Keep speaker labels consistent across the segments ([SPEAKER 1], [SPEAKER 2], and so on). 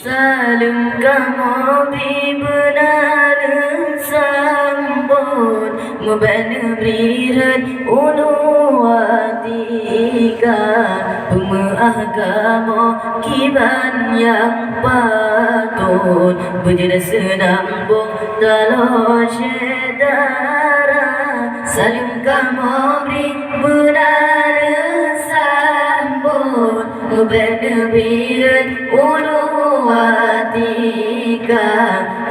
[SPEAKER 1] Salam kamu benar sambut Mubana beriran ulu watika Pemaagamo kiban yang patut Berjelas senambung dalam syedara Salam kamu benar sambut Mubana beriran ulu watika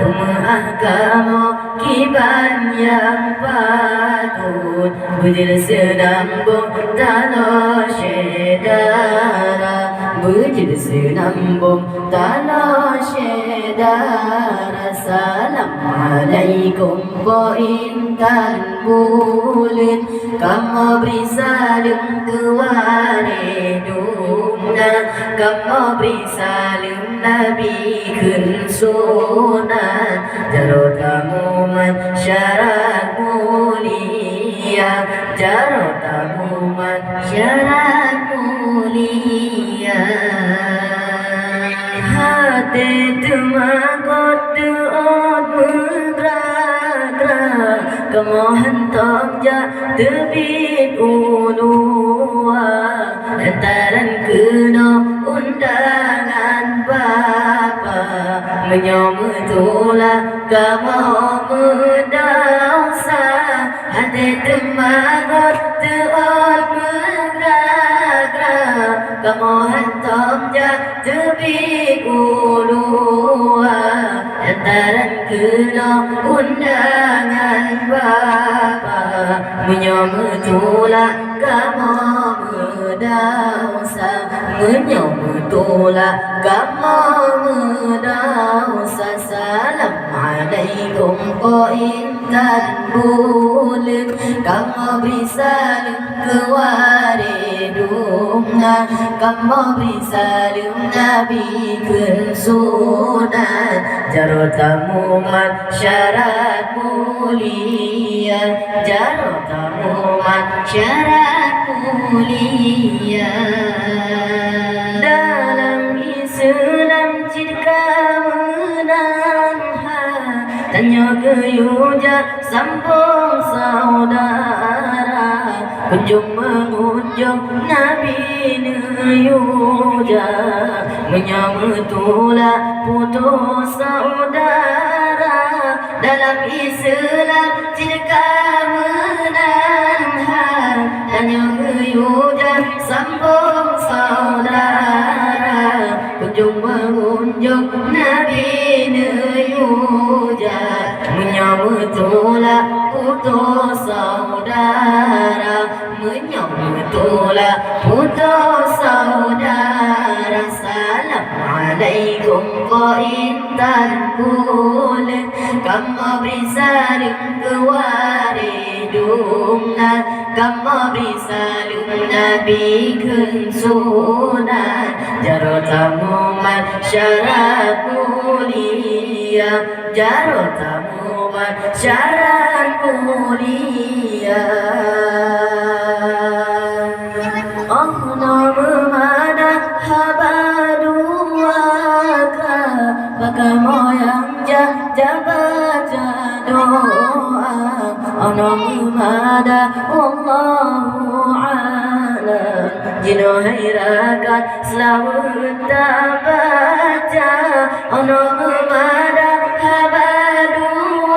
[SPEAKER 1] Pemaagamo kiban yang patut Berjelas senambung dalam syedara Berjelas senambung dalam syedara Assalamualaikum po intan bulan Kamu beri salam kewaridumna Kamu beri salam Nabi kun sunat Jarot kamu masyarakat mulia Jarot kamu masyarakat mulia Hati temagot doot mengerak-gerak Kemohon tokja tebit ulua Lantaran kena undangan Bapa Menyometulah kamu mendausa Hati temagot doot mengerak-gerak Kemohon tokja tebit ulua Lantaran kena undangan Bapa Menyometulah kamu mendausa Menyometulah kamu mendausa Assalamualaikum ko intan bulan Kamu beri salam kewaridumna Kamu beri salam Nabi kun sunat Jarot kamu masyarakat mulia Jarot kamu masyarakat mulia Dalam Islam jika menang Tanya keyuja sambung saudara Kunjung mengunjung Nabi Nuyuja Menyometulah putus saudara Dalam Islam jika menang Tanya keyuja sambung saudara Kunjung mengunjung Nabi Nuyuja Menyometulah putus saudara Menyometulah putus saudara Assalamualaikum ko intan bulan Kamu beri salam kewaridumna Kamu beri salam Nabi kun sunat Jarot kamu masyarakat mulia Jarot kamu masyarakat mulia Allah bermana habaduaka Baka moyang jabaja doa Allah bermana Wallahu alam Jino hairakan selalu tak baca Allah bermana habaduaka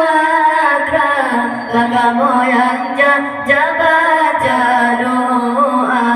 [SPEAKER 1] Baka moyang jabaja doa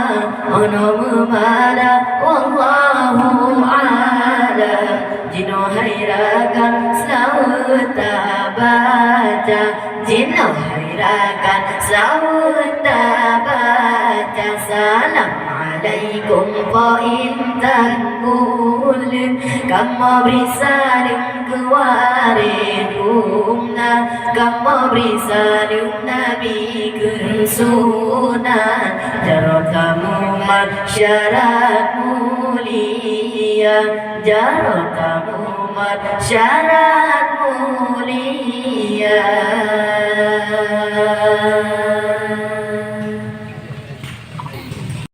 [SPEAKER 1] Allah bermana Wallahu alam Jino hairakan selalu tak baca Jino hairakan selalu tak baca Assalamualaikum po intan bulan Kamu beri salam kewaridumna Kamu beri salam Nabi kun sunat Jarot kamu masyarakat mulia Jarot kamu masyarakat mulia